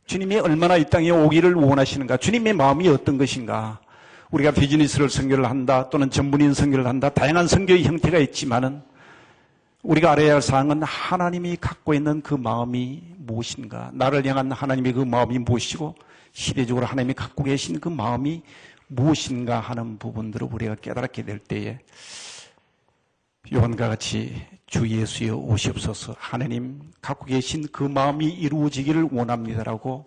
주님이 얼마나 이 땅에 오기를 원하시는가? 주님의 마음이 어떤 것인가? 우리가 비즈니스를 선교를 한다, 또는 전문인 선교를 한다, 다양한 선교의 형태가 있지만은 우리가 알아야 할 사항은 하나님이 갖고 있는 그 마음이 무엇인가? 나를 향한 하나님의 그 마음이 무엇이고, 시대적으로 하나님이 갖고 계신 그 마음이 무엇인가 하는 부분들을 우리가 깨달게 될 때에 요한과 같이 주 예수여 오시옵소서, 하나님 갖고 계신 그 마음이 이루어지기를 원합니다라고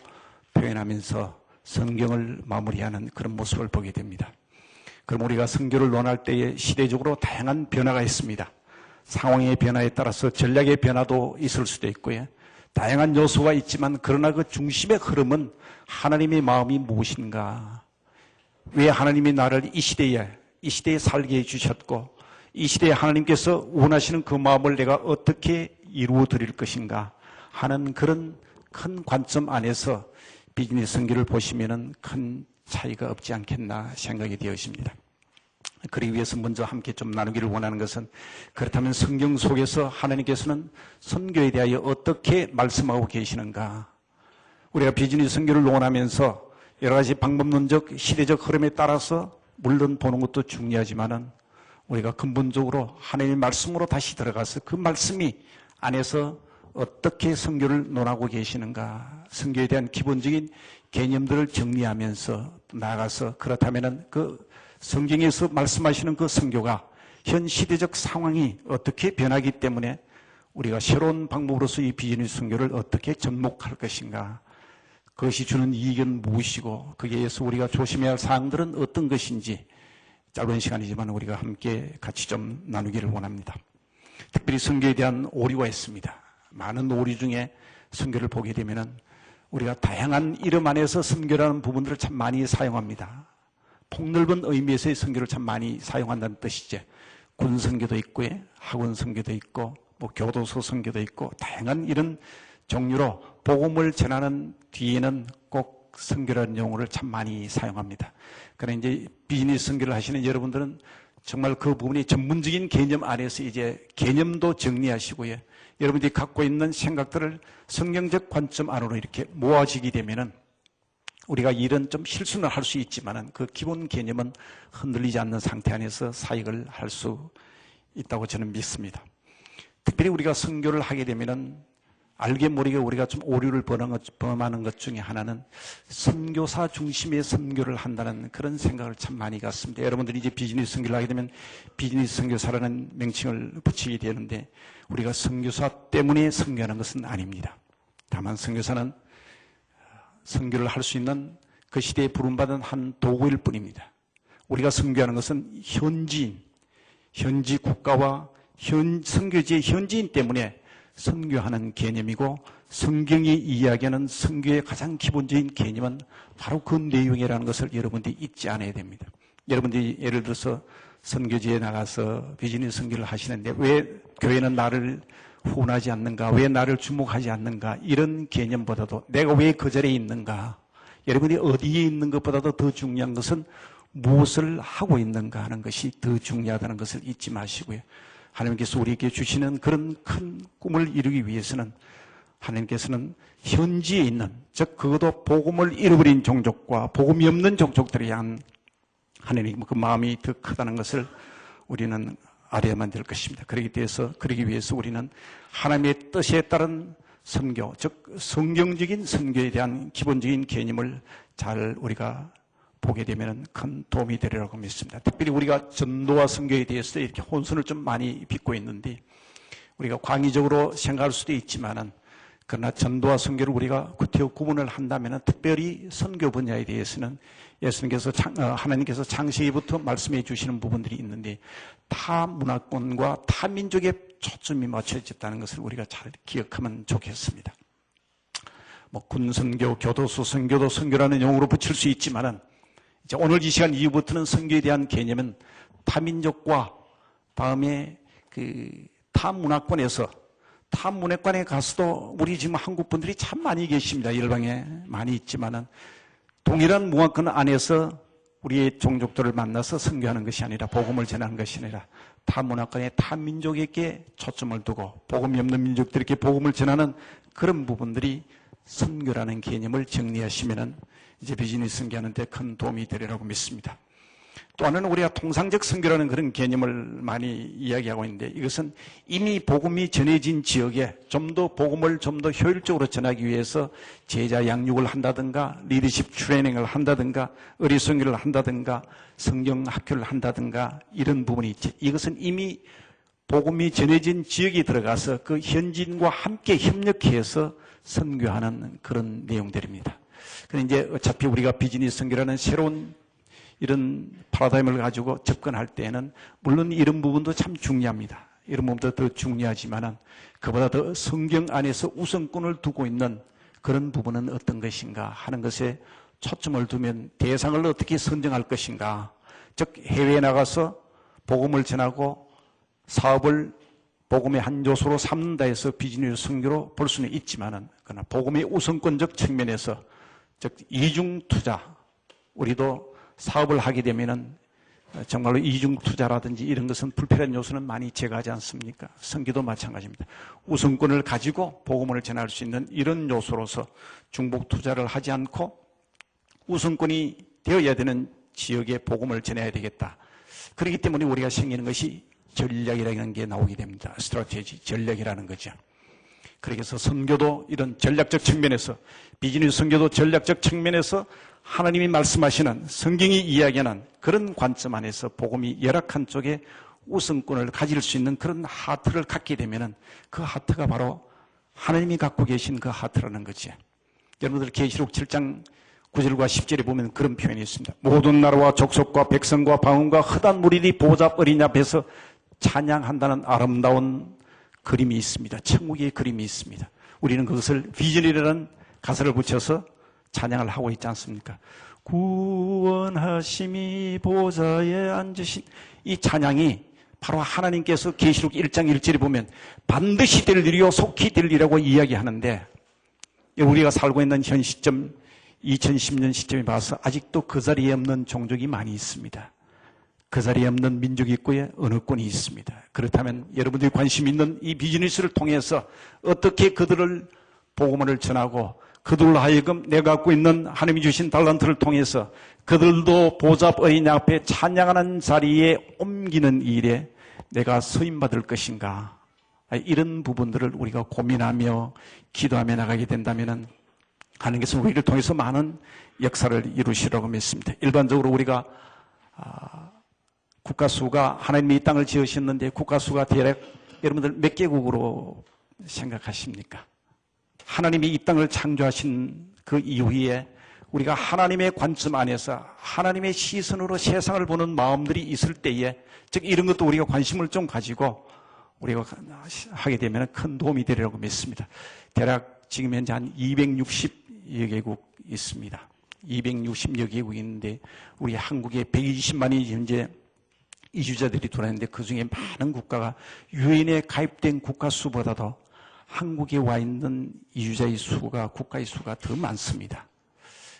표현하면서 성경을 마무리하는 그런 모습을 보게 됩니다. 그럼 우리가 선교를 논할 때에 시대적으로 다양한 변화가 있습니다. 상황의 변화에 따라서 전략의 변화도 있을 수도 있고요. 다양한 요소가 있지만 그러나 그 중심의 흐름은 하나님의 마음이 무엇인가? 왜 하나님이 나를 이 시대에 살게 해주셨고, 이 시대에 하나님께서 원하시는 그 마음을 내가 어떻게 이루어 드릴 것인가 하는 그런 큰 관점 안에서 비즈니스 선교를 보시면은 큰 차이가 없지 않겠나 생각이 되어집니다. 그러기 위해서 먼저 함께 좀 나누기를 원하는 것은, 그렇다면 성경 속에서 하나님께서는 선교에 대하여 어떻게 말씀하고 계시는가? 우리가 비즈니스 선교를 논하면서 여러 가지 방법론적, 시대적 흐름에 따라서 물론 보는 것도 중요하지만은 우리가 근본적으로 하나님의 말씀으로 다시 들어가서 그 말씀이 안에서 어떻게 선교를 논하고 계시는가, 선교에 대한 기본적인 개념들을 정리하면서 나아가서, 그렇다면은 그 성경에서 말씀하시는 그 선교가 현 시대적 상황이 어떻게 변하기 때문에 우리가 새로운 방법으로서 이 비즈니스 선교를 어떻게 접목할 것인가, 그것이 주는 이익은 무엇이고 거기에 의해서 우리가 조심해야 할 사항들은 어떤 것인지 짧은 시간이지만 우리가 함께 같이 좀 나누기를 원합니다. 특별히 선교에 대한 오류가 있습니다. 많은 오류 중에 선교를 보게 되면은 우리가 다양한 이름 안에서 선교라는 부분들을 참 많이 사용합니다. 폭넓은 의미에서의 선교를 참 많이 사용한다는 뜻이죠. 군 선교도 있고요, 학원 선교도 있고, 뭐 교도소 선교도 있고, 다양한 이런 종류로 복음을 전하는 뒤에는 꼭 선교라는 용어를 참 많이 사용합니다. 그러나 이제 비즈니스 선교를 하시는 여러분들은 정말 그 부분이 전문적인 개념 안에서 이제 개념도 정리하시고요, 여러분들이 갖고 있는 생각들을 성경적 관점 안으로 이렇게 모아지게 되면은 우리가 일은 좀 실수는 할 수 있지만은 그 기본 개념은 흔들리지 않는 상태 안에서 사역을 할 수 있다고 저는 믿습니다. 특별히 우리가 선교를 하게 되면은 알게 모르게 우리가 좀 오류를 범하는 것 중에 하나는 선교사 중심의 선교를 한다는 그런 생각을 참 많이 갖습니다. 여러분들이 이제 비즈니스 선교를 하게 되면 비즈니스 선교사라는 명칭을 붙이게 되는데, 우리가 선교사 때문에 선교하는 것은 아닙니다. 다만 선교사는 선교를 할 수 있는 그 시대에 부름받은 한 도구일 뿐입니다. 우리가 선교하는 것은 현지인, 현지 국가와 선교지의 현지인 때문에 선교하는 개념이고, 성경이 이야기하는 선교의 가장 기본적인 개념은 바로 그 내용이라는 것을 여러분들이 잊지 않아야 됩니다. 여러분들이 예를 들어서 선교지에 나가서 비즈니스 선교를 하시는데 왜 교회는 나를 후원하지 않는가, 왜 나를 주목하지 않는가, 이런 개념보다도 내가 왜 그 자리에 있는가, 여러분이 어디에 있는 것보다도 더 중요한 것은 무엇을 하고 있는가 하는 것이 더 중요하다는 것을 잊지 마시고요. 하나님께서 우리에게 주시는 그런 큰 꿈을 이루기 위해서는 하나님께서는 현지에 있는, 즉 그것도 복음을 잃어버린 종족과 복음이 없는 종족들에 대한 하나님 그 마음이 더 크다는 것을 우리는 알아야만 될 것입니다. 그러기 위해서 우리는 하나님의 뜻에 따른 선교, 즉 성경적인 선교에 대한 기본적인 개념을 잘 우리가 보게 되면 큰 도움이 되리라고 믿습니다. 특별히 우리가 전도와 선교에 대해서 이렇게 혼선을 좀 많이 빚고 있는데, 우리가 광의적으로 생각할 수도 있지만은, 그러나 전도와 선교를 우리가 구분을 한다면은 특별히 선교 분야에 대해서는 하나님께서 창세기부터 말씀해 주시는 부분들이 있는데, 타 문화권과 타 민족에 초점이 맞춰졌다는 것을 우리가 잘 기억하면 좋겠습니다. 뭐 군선교, 교도소 선교도 선교라는 용어로 붙일 수 있지만은, 이제 오늘 이 시간 이후부터는 선교에 대한 개념은 타민족과 다음에 타 문화권에서 타 문회관에 가서도 우리 지금 한국 분들이 참 많이 계십니다. 열방에 많이 있지만은 동일한 문화권 안에서 우리의 종족들을 만나서 선교하는 것이 아니라 복음을 전하는 것이 아니라 타 문화권의 타 민족에게 초점을 두고 복음이 없는 민족들에게 복음을 전하는 그런 부분들이 선교라는 개념을 정리하시면은 이제 비즈니스 선교하는 데 큰 도움이 되리라고 믿습니다. 또 하나는 우리가 통상적 선교라는 그런 개념을 많이 이야기하고 있는데 이것은 이미 복음이 전해진 지역에 좀 더 복음을 좀 더 효율적으로 전하기 위해서 제자 양육을 한다든가 리더십 트레이닝을 한다든가 의리선교를 한다든가 성경 학교를 한다든가 이런 부분이 있지. 이것은 이미 복음이 전해진 지역에 들어가서 그 현지인과 함께 협력해서 선교하는 그런 내용들입니다. 그런데 이제 어차피 우리가 비즈니스 선교라는 새로운 이런 파라다임을 가지고 접근할 때에는 물론 이런 부분도 참 중요합니다. 이런 부분도 더 중요하지만은 그보다 더 성경 안에서 우선권을 두고 있는 그런 부분은 어떤 것인가 하는 것에 초점을 두면 대상을 어떻게 선정할 것인가. 즉 해외에 나가서 복음을 전하고 사업을 복음의 한 요소로 삼는다 해서 비즈니스 선교로 볼 수는 있지만은 그러나 복음의 우선권적 측면에서 즉 이중 투자 우리도 사업을 하게 되면은 정말로 이중 투자라든지 이런 것은 불필요한 요소는 많이 제거하지 않습니까? 선교도 마찬가지입니다. 우선권을 가지고 복음을 전할 수 있는 이런 요소로서 중복 투자를 하지 않고 우선권이 되어야 되는 지역에 복음을 전해야 되겠다. 그렇기 때문에 우리가 생기는 것이 전략이라는 게 나오게 됩니다. 스트래티지, 전략이라는 거죠. 그래서 선교도 이런 전략적 측면에서 비즈니스 선교도 전략적 측면에서 하나님이 말씀하시는 성경이 이야기하는 그런 관점 안에서 복음이 열악한 쪽에 우선권을 가질 수 있는 그런 하트를 갖게 되면은 그 하트가 바로 하나님이 갖고 계신 그 하트라는 거지. 여러분들 계시록 7장 9절과 10절에 보면 그런 표현이 있습니다. 모든 나라와 족속과 백성과 방언과 흩한 무리들이 보좌 어린 앞에서 찬양한다는 아름다운 그림이 있습니다. 천국의 그림이 있습니다. 우리는 그것을 비전이라는 가사를 붙여서 찬양을 하고 있지 않습니까? 구원하심이 보좌에 앉으신 이 찬양이 바로 하나님께서 계시록 1장 1절에 보면 반드시 될 일이요 속히 될 일이라고 이야기하는데 우리가 살고 있는 현 시점 2010년 시점에 봐서 아직도 그 자리에 없는 종족이 많이 있습니다. 그 자리에 없는 민족이 있고요 언어권이 있습니다. 그렇다면 여러분들이 관심 있는 이 비즈니스를 통해서 어떻게 그들을 복음을 전하고 그들로 하여금 내가 갖고 있는 하나님이 주신 달란트를 통해서 그들도 보좌 어린 앞에 찬양하는 자리에 옮기는 일에 내가 서임받을 것인가. 이런 부분들을 우리가 고민하며 기도하며 나가게 된다면 하나님께서 우리를 통해서 많은 역사를 이루시라고 믿습니다. 일반적으로 우리가 국가수가 하나님이 이 땅을 지으셨는데 국가수가 대략 여러분들 몇 개국으로 생각하십니까? 하나님이 이 땅을 창조하신 그 이후에 우리가 하나님의 관점 안에서 하나님의 시선으로 세상을 보는 마음들이 있을 때에 즉 이런 것도 우리가 관심을 좀 가지고 우리가 하게 되면 큰 도움이 되리라고 믿습니다. 대략 지금 현재 한 260여 개국 있습니다. 260여 개국이 있는데 우리 한국에 120만이 현재 이주자들이 돌아있는데 그중에 많은 국가가 유엔에 가입된 국가 수보다도 한국에 와 있는 이주자의 수가 국가의 수가 더 많습니다.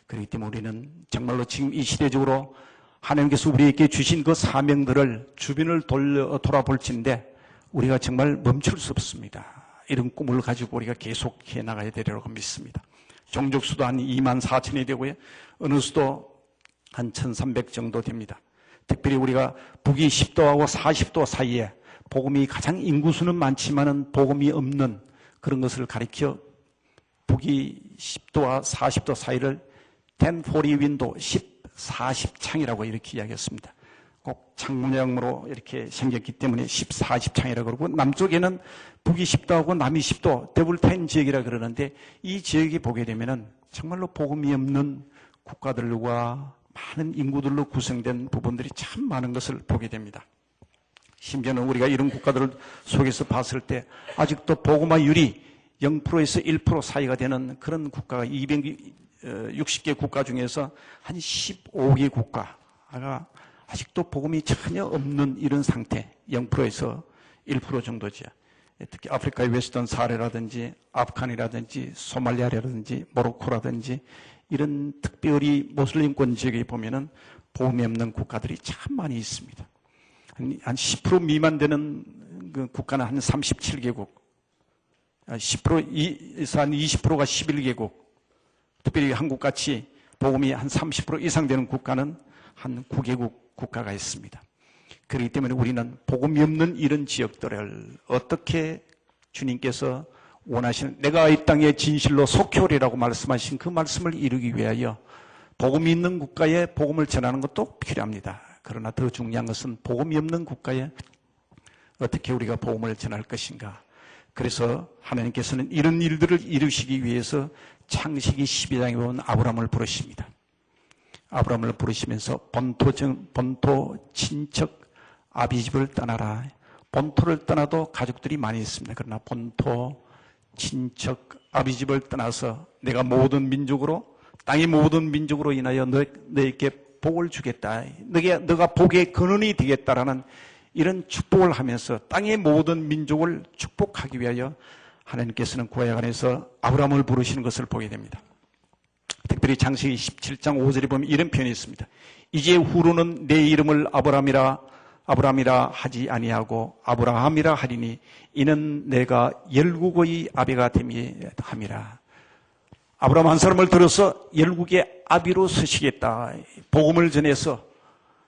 그렇기 때문에 우리는 정말로 지금 이 시대적으로 하나님께서 우리에게 주신 그 사명들을 주변을 돌아볼진데 우리가 정말 멈출 수 없습니다. 이런 꿈을 가지고 우리가 계속해 나가야 되리라고 믿습니다. 종족수도 한 2만 4천이 되고요. 어느 수도 한 1,300 정도 됩니다. 특별히 우리가 북위 10도하고 40도 사이에 복음이 가장 인구수는 많지만은 복음이 없는 그런 것을 가리켜 북위 10도와 40도 사이를 1040 윈도 1040창이라고 이렇게 이야기했습니다. 꼭 창문형으로 이렇게 생겼기 때문에 1040창이라고 그러고 남쪽에는 북위 10도하고 남위 10도 더블 10 지역이라 그러는데 이 지역이 보게 되면은 정말로 복음이 없는 국가들과 많은 인구들로 구성된 부분들이 참 많은 것을 보게 됩니다. 심지어는 우리가 이런 국가들을 속에서 봤을 때 아직도 복음화율이 0%에서 1% 사이가 되는 그런 국가가 260개 국가 중에서 한 15개 국가가 아직도 복음이 전혀 없는 이런 상태, 0%에서 1% 정도죠. 특히 아프리카의 웨스턴 사하라라든지 아프간이라든지 소말리아라든지 모로코라든지 이런 특별히 모슬림권 지역에 보면은 복음이 없는 국가들이 참 많이 있습니다. 한 10% 미만 되는 그 국가는 한 37개국, 10%에서 한 20%가 11개국, 특별히 한국같이 복음이 한 30% 이상 되는 국가는 한 9개국 국가가 있습니다. 그렇기 때문에 우리는 복음이 없는 이런 지역들을 어떻게 주님께서 원하시는, 내가 이 땅에 진실로 속효리라고 말씀하신 그 말씀을 이루기 위하여 복음이 있는 국가에 복음을 전하는 것도 필요합니다. 그러나 더 중요한 것은 복음이 없는 국가에 어떻게 우리가 복음을 전할 것인가. 그래서 하나님께서는 이런 일들을 이루시기 위해서 창세기 12장에 보면 아브라함을 부르십니다. 아브라함을 부르시면서 본토 친척 아비집을 떠나라. 본토를 떠나도 가족들이 많이 있습니다. 그러나 본토 친척 아비집을 떠나서 내가 모든 민족으로, 땅의 모든 민족으로 인하여 너에게 복을 주겠다. 너가 복의 근원이 되겠다라는 이런 축복을 하면서 땅의 모든 민족을 축복하기 위하여 하나님께서는 구약 안에서 아브라함을 부르시는 것을 보게 됩니다. 특별히 창세기 17장 5절에 보면 이런 표현이 있습니다. 이제 후로는 내 이름을 아브라함이라 하지 아니하고 아브라함이라 하리니 이는 내가 열국의 아비가 됨이함이라. 아브라함 한 사람을 들어서 열국의 아비로 서시겠다. 복음을 전해서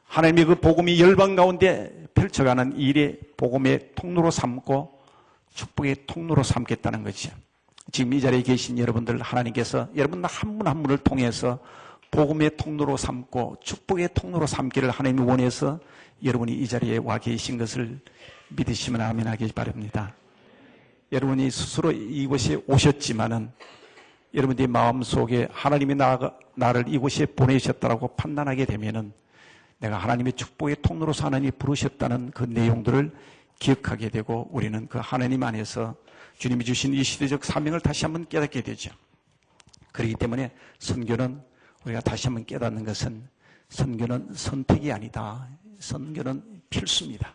하나님의 그 복음이 열방 가운데 펼쳐가는 일에 복음의 통로로 삼고 축복의 통로로 삼겠다는 거죠. 지금 이 자리에 계신 여러분들, 하나님께서 여러분 한 분 한 분을 통해서 복음의 통로로 삼고 축복의 통로로 삼기를 하나님이 원해서 여러분이 이 자리에 와 계신 것을 믿으시면 아멘 하기 바랍니다. 여러분이 스스로 이곳에 오셨지만은 여러분들의 마음속에 하나님이 나를 이곳에 보내셨다라고 판단하게 되면은 내가 하나님의 축복의 통로로서 하나님이 부르셨다는 그 내용들을 기억하게 되고 우리는 그 하나님 안에서 주님이 주신 이 시대적 사명을 다시 한번 깨닫게 되죠. 그렇기 때문에 선교는 우리가 다시 한번 깨닫는 것은 선교는 선택이 아니다. 선교는 필수입니다.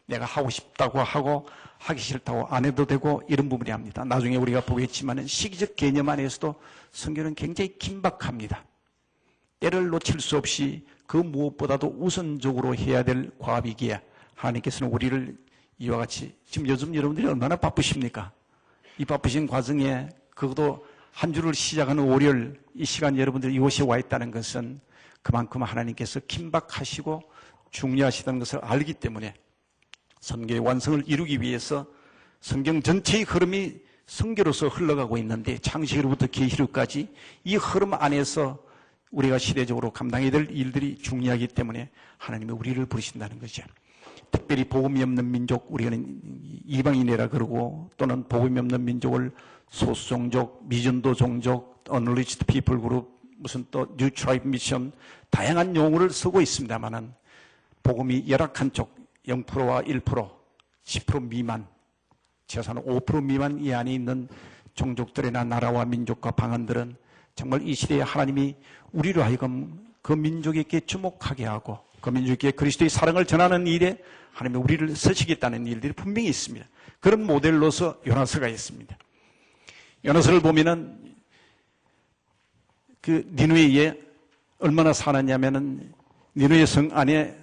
내가 하고 싶다고 하고 하기 싫다고 안 해도 되고 이런 부분이 합니다. 나중에 우리가 보겠지만 시기적 개념 안에서도 선교는 굉장히 긴박합니다. 때를 놓칠 수 없이 그 무엇보다도 우선적으로 해야 될 과업이기에 하나님께서는 우리를 이와 같이 지금 요즘 여러분들이 얼마나 바쁘십니까? 이 바쁘신 과정에 그것도 한 주를 시작하는 월요일 이 시간 여러분들이 이곳에 와 있다는 것은 그만큼 하나님께서 긴박하시고 중요하시다는 것을 알기 때문에 선교의 완성을 이루기 위해서 성경 전체의 흐름이 선교로서 흘러가고 있는데 창세기로부터 계시록까지 이 흐름 안에서 우리가 시대적으로 감당해야 될 일들이 중요하기 때문에 하나님이 우리를 부르신다는 거죠. 특별히 복음이 없는 민족, 우리는 이방인이라 그러고 또는 복음이 없는 민족을 소수종족, 미전도 종족, unreached people group, 무슨 또 new tribe mission 다양한 용어를 쓰고 있습니다만은 복음이 열악한 쪽 0%와 1%, 10% 미만, 최소한 5% 미만 이 안에 있는 종족들이나 나라와 민족과 방언들은 정말 이 시대에 하나님이 우리로 하여금 그 민족에게 주목하게 하고 그 민족에게 그리스도의 사랑을 전하는 일에 하나님이 우리를 쓰시겠다는 일들이 분명히 있습니다. 그런 모델로서 요나서가 있습니다. 요나서를 보면은 그 니느웨에 얼마나 사느냐면은 니느웨 성 안에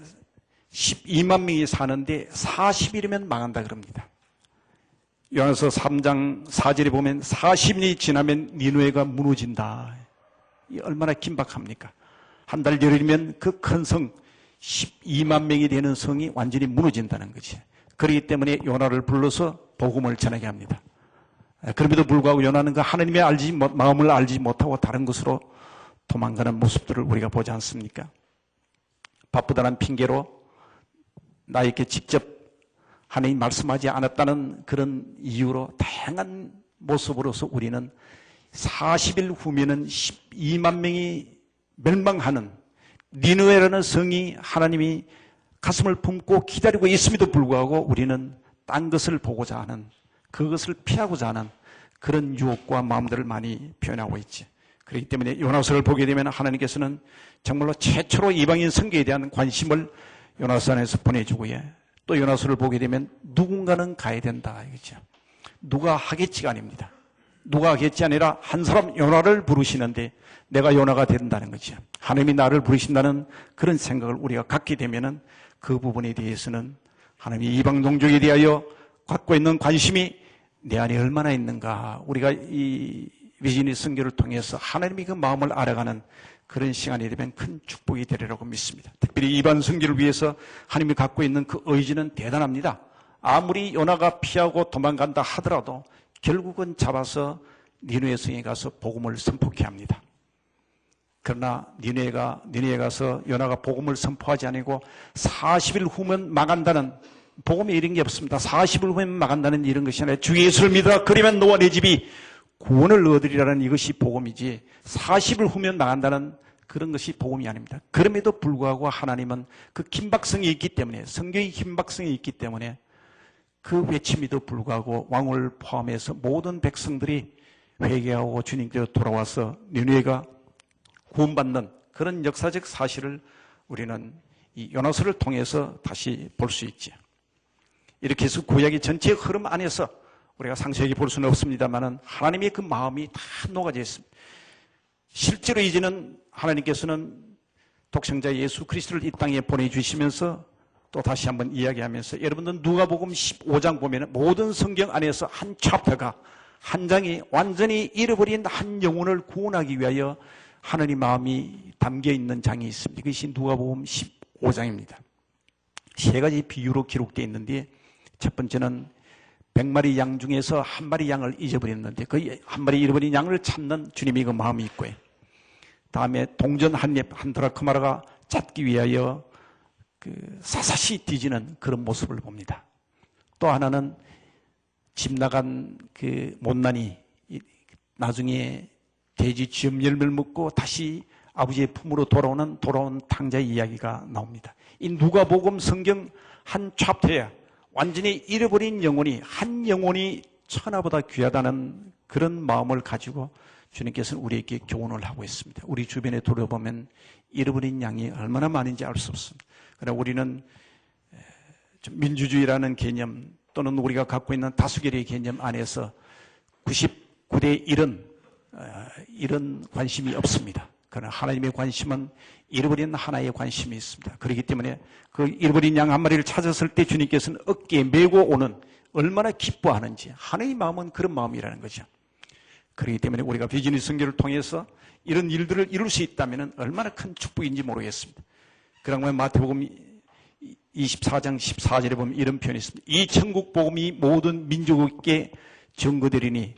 12만 명이 사는데 40일이면 망한다 그럽니다. 요나서 3장 4절에 보면 40년이 지나면 니느웨가 무너진다. 이 얼마나 긴박합니까? 한 달 열흘이면 그 큰 성 12만 명이 되는 성이 완전히 무너진다는 거지. 그렇기 때문에 요나를 불러서 복음을 전하게 합니다. 그럼에도 불구하고 요나는 그 하나님의 마음을 알지 못하고 다른 것으로 도망가는 모습들을 우리가 보지 않습니까? 바쁘다는 핑계로 나에게 직접 하나님 말씀하지 않았다는 그런 이유로 다양한 모습으로서 우리는 40일 후면은 12만 명이 멸망하는 니느웨라는 성이 하나님이 가슴을 품고 기다리고 있음에도 불구하고 우리는 딴 것을 보고자 하는, 그것을 피하고자 하는 그런 유혹과 마음들을 많이 표현하고 있지. 그렇기 때문에 요나서를 보게 되면 하나님께서는 정말로 최초로 이방인 선교에 대한 관심을 요나서 안에서 보내주고 또 요나서를 보게 되면 누군가는 가야 된다 이거죠. 누가 하겠지가 아닙니다. 누가 하겠지 아니라 한 사람 요나를 부르시는데 내가 요나가 된다는 거죠. 하나님이 나를 부르신다는 그런 생각을 우리가 갖게 되면은 그 부분에 대해서는 하나님이 이방 종족에 대하여 갖고 있는 관심이 내 안에 얼마나 있는가, 우리가 이 비즈니스 선교를 통해서 하나님이 그 마음을 알아가는 그런 시간이 되면 큰 축복이 되리라고 믿습니다. 특별히 이방 선교를 위해서 하나님이 갖고 있는 그 의지는 대단합니다. 아무리 요나가 피하고 도망간다 하더라도 결국은 잡아서 니느웨 성에 가서 복음을 선포케 합니다. 그러나 니느웨에 가서 요나가 복음을 선포하지 않고 40일 후면 망한다는, 복음에 이런 게 없습니다. 40일 후면 망한다는 이런 것이 아니라 주 예수를 믿어라 그러면 너와 내 집이 구원을 얻으리라는 이것이 복음이지 40일 후면 망한다는 그런 것이 복음이 아닙니다. 그럼에도 불구하고 하나님은 그 긴박성이 있기 때문에, 성경의 긴박성이 있기 때문에 그 외침에도 불구하고 왕을 포함해서 모든 백성들이 회개하고 주님께로 돌아와서 니느웨가 구원받는 그런 역사적 사실을 우리는 이 요나서를 통해서 다시 볼 수 있죠. 이렇게 해서 구약의 전체 흐름 안에서 우리가 상세하게 볼 수는 없습니다만은 하나님의 그 마음이 다 녹아져 있습니다. 실제로 이제는 하나님께서는 독생자 예수 그리스도를 이 땅에 보내주시면서 또 다시 한번 이야기하면서, 여러분들 누가복음 15장 보면 모든 성경 안에서 한 챕터가, 한 장이 완전히 잃어버린 한 영혼을 구원하기 위하여 하나님 마음이 담겨 있는 장이 있습니다. 그것이 누가복음 15장입니다. 세 가지 비유로 기록되어 있는데, 첫 번째는 100마리 양 중에서 한 마리 양을 잊어버렸는데 그 한 마리 잃어버린 양을 찾는 주님의 그 마음이 있고요. 다음에 동전 한 랩, 한 드라크마라가 찾기 위하여 그 사사시 뒤지는 그런 모습을 봅니다. 또 하나는 집 나간 그 못난이 나중에 돼지 쥐염 열매를 먹고 다시 아버지의 품으로 돌아온 탕자의 이야기가 나옵니다. 이 누가복음 성경 한 챕터에 완전히 잃어버린 영혼이, 한 영혼이 천하보다 귀하다는 그런 마음을 가지고 주님께서는 우리에게 교훈을 하고 있습니다. 우리 주변에 돌아보면 잃어버린 양이 얼마나 많은지 알 수 없습니다. 그러나 우리는 민주주의라는 개념 또는 우리가 갖고 있는 다수결의 개념 안에서 99대 1은 이런 관심이 없습니다. 그러나 하나님의 관심은 잃어버린 하나의 관심이 있습니다. 그렇기 때문에 그 잃어버린 양 한 마리를 찾았을 때 주님께서는 어깨에 메고 오는, 얼마나 기뻐하는지, 하나님의 마음은 그런 마음이라는 거죠. 그렇기 때문에 우리가 비즈니스 선교를 통해서 이런 일들을 이룰 수 있다면 얼마나 큰 축복인지 모르겠습니다. 그러면 마태복음 24장 14절에 보면 이런 표현이 있습니다. 이 천국 복음이 모든 민족에게 증거되리니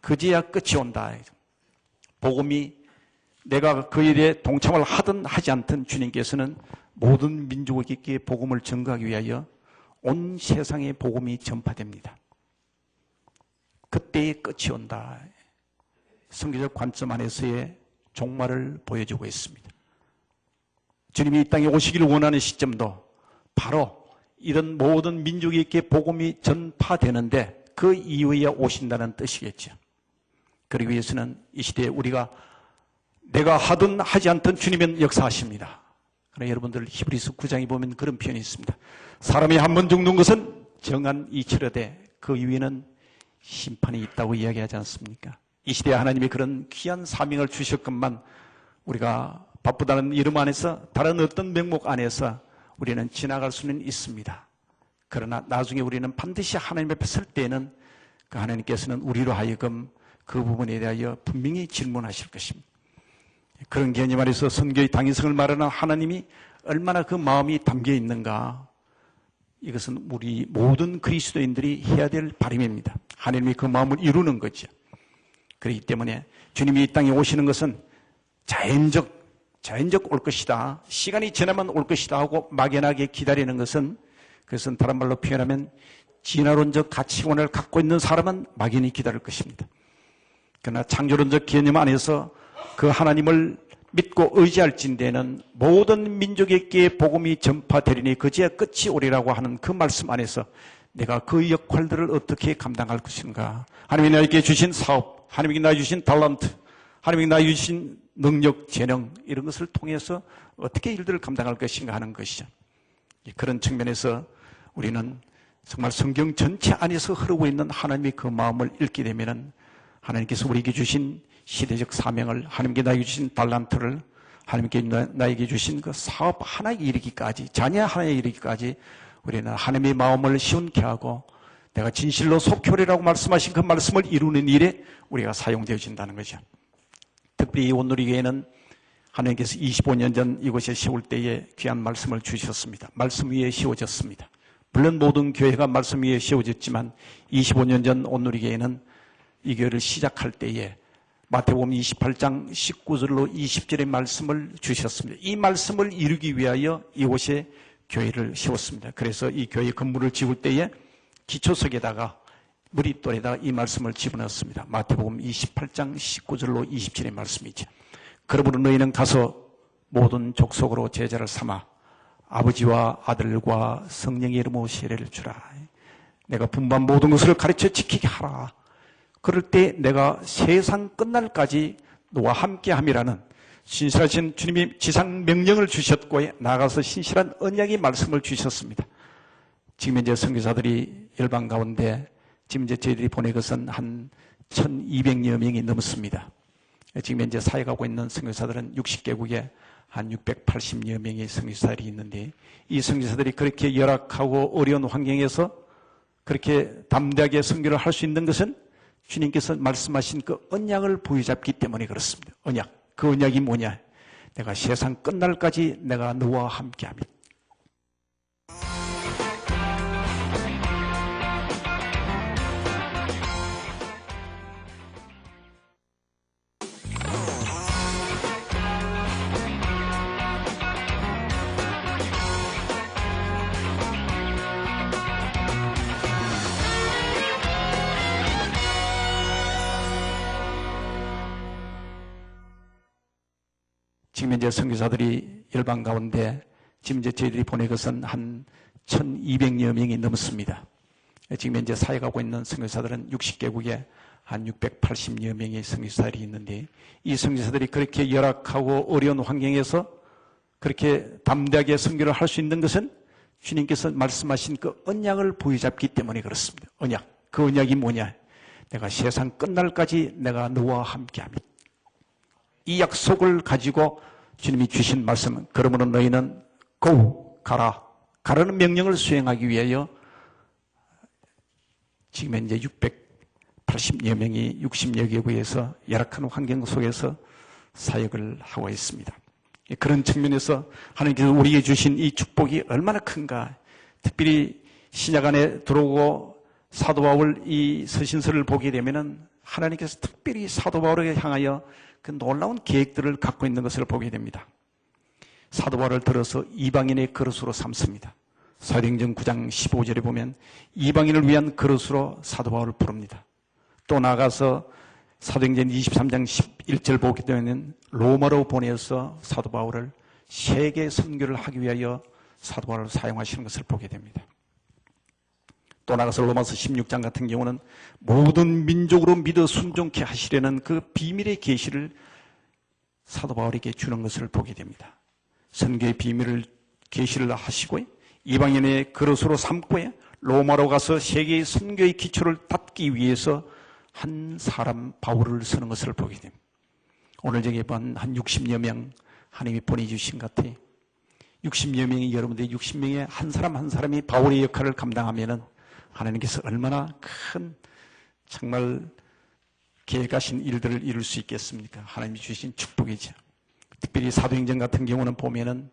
그제야 끝이 온다. 복음이 내가 그 일에 동참을 하든 하지 않든 주님께서는 모든 민족에게 복음을 전가하기 위하여 온 세상에 복음이 전파됩니다. 그때의 끝이 온다. 성경적 관점 안에서의 종말을 보여주고 있습니다. 주님이 이 땅에 오시기를 원하는 시점도 바로 이런 모든 민족에게 복음이 전파되는데 그 이후에 오신다는 뜻이겠죠. 그러기 위해서는 이 시대에 우리가 내가 하든 하지 않든 주님은 역사하십니다. 그러나 여러분들 히브리서 9장에 보면 그런 표현이 있습니다. 사람이 한 번 죽는 것은 정한 이치로되 그 이후에는 심판이 있다고 이야기하지 않습니까? 이 시대에 하나님이 그런 귀한 사명을 주셨건만 우리가 바쁘다는 이름 안에서 다른 어떤 명목 안에서 우리는 지나갈 수는 있습니다. 그러나 나중에 우리는 반드시 하나님 앞에 설 때에는 그 하나님께서는 우리로 하여금 그 부분에 대하여 분명히 질문하실 것입니다. 그런 개념 안에서 선교의 당위성을 말하는 하나님이 얼마나 그 마음이 담겨 있는가, 이것은 우리 모든 그리스도인들이 해야 될 바람입니다. 하나님이 그 마음을 이루는 거죠. 그렇기 때문에 주님이 이 땅에 오시는 것은 자연적 올 것이다, 시간이 지나면 올 것이다 하고 막연하게 기다리는 것은, 그것은 다른 말로 표현하면 진화론적 가치관을 갖고 있는 사람은 막연히 기다릴 것입니다. 그러나 창조론적 개념 안에서 그 하나님을 믿고 의지할진대는 모든 민족에게 복음이 전파되리니 그제야 끝이 오리라고 하는 그 말씀 안에서 내가 그 역할들을 어떻게 감당할 것인가, 하나님이 나에게 주신 사업, 하나님이 나에게 주신 달란트, 하나님이 나에게 주신 능력, 재능, 이런 것을 통해서 어떻게 일들을 감당할 것인가 하는 것이죠. 그런 측면에서 우리는 정말 성경 전체 안에서 흐르고 있는 하나님의 그 마음을 읽게 되면은 하나님께서 우리에게 주신 시대적 사명을, 하나님께 나에게 주신 달란트를, 하나님께 나에게 주신 그 사업 하나에 이르기까지, 자녀 하나에 이르기까지 우리는 하나님의 마음을 시원케 하고 내가 진실로 속효리라고 말씀하신 그 말씀을 이루는 일에 우리가 사용되어진다는 거죠. 특별히 이 온누리교회는 하나님께서 25년 전 이곳에 세울 때에 귀한 말씀을 주셨습니다. 말씀 위에 세워졌습니다. 물론 모든 교회가 말씀 위에 세워졌지만 25년 전 온누리교회는 이 교회를 시작할 때에 마태복음 28장 19절로 20절의 말씀을 주셨습니다. 이 말씀을 이루기 위하여 이곳에 교회를 세웠습니다. 그래서 이 교회 건물을 지을 때에 기초석에다가 머릿돌에다가 이 말씀을 집어넣었습니다. 마태복음 28장 19절로 20절의 말씀이죠. 그러므로 너희는 가서 모든 족속으로 제자를 삼아 아버지와 아들과 성령의 이름으로 세례를 주라. 내가 분반 모든 것을 가르쳐 지키게 하라. 그럴 때 내가 세상 끝날까지 너와 함께함이라는 신실하신 주님이 지상 명령을 주셨고 나가서 신실한 언약의 말씀을 주셨습니다. 지금 이제 선교사들이 열방 가운데 지금 이제 저희들이 보낸 것은 한 1200여 명이 넘습니다. 지금 현재 사역하고 있는 선교사들은 60개국에 한 680여 명의 선교사들이 있는데 이 선교사들이 그렇게 열악하고 어려운 환경에서 그렇게 담대하게 선교를 할 수 있는 것은 주님께서 말씀하신 그 언약을 부여잡기 때문에 그렇습니다. 언약. 그 언약이 뭐냐? 내가 세상 끝날까지 내가 너와 함께합니다. 지금 현재 선교사들이 열방 가운데 지금 이제 저희들이 보낸 것은 한 1200여 명이 넘습니다. 지금 현재 사역하고 있는 선교사들은 60개국에 한 680여 명의 선교사들이 있는데 이 선교사들이 그렇게 열악하고 어려운 환경에서 그렇게 담대하게 선교를 할 수 있는 것은 주님께서 말씀하신 그 언약을 부여잡기 때문에 그렇습니다. 언약. 그 언약이 뭐냐? 내가 세상 끝날까지 내가 너와 함께합니다. 이 약속을 가지고 주님이 주신 말씀은 그러므로 너희는 go, 가라. 가라는 명령을 수행하기 위하여 지금 현재 680여 명이 60여 개국에서 열악한 환경 속에서 사역을 하고 있습니다. 그런 측면에서 하나님께서 우리에게 주신 이 축복이 얼마나 큰가. 특별히 신약 안에 들어오고 사도 바울 이 서신서를 보게 되면은 하나님께서 특별히 사도 바울에게 향하여 그 놀라운 계획들을 갖고 있는 것을 보게 됩니다. 사도 바울을 들어서 이방인의 그릇으로 삼습니다. 사도행전 9장 15절에 보면 이방인을 위한 그릇으로 사도 바울을 부릅니다. 또 나가서 사도행전 23장 11절 보게 되면 로마로 보내서 사도 바울을 세계 선교를 하기 위하여 사도 바울을 사용하시는 것을 보게 됩니다. 또 나가서 로마서 16장 같은 경우는 모든 민족으로 믿어 순종케 하시려는 그 비밀의 계시를 사도 바울에게 주는 것을 보게 됩니다. 선교의 비밀을 계시를 하시고 이방인의 그릇으로 삼고 로마로 가서 세계의 선교의 기초를 닦기 위해서 한 사람 바울을 쓰는 것을 보게 됩니다. 오늘 저기 본 한 60여 명 하나님이 보내주신 것 같아요. 60여 명이 여러분들이 60명의 한 사람 한 사람이 바울의 역할을 감당하면은 하나님께서 얼마나 큰 정말 계획하신 일들을 이룰 수 있겠습니까? 하나님이 주신 축복이죠. 특별히 사도행전 같은 경우는 보면은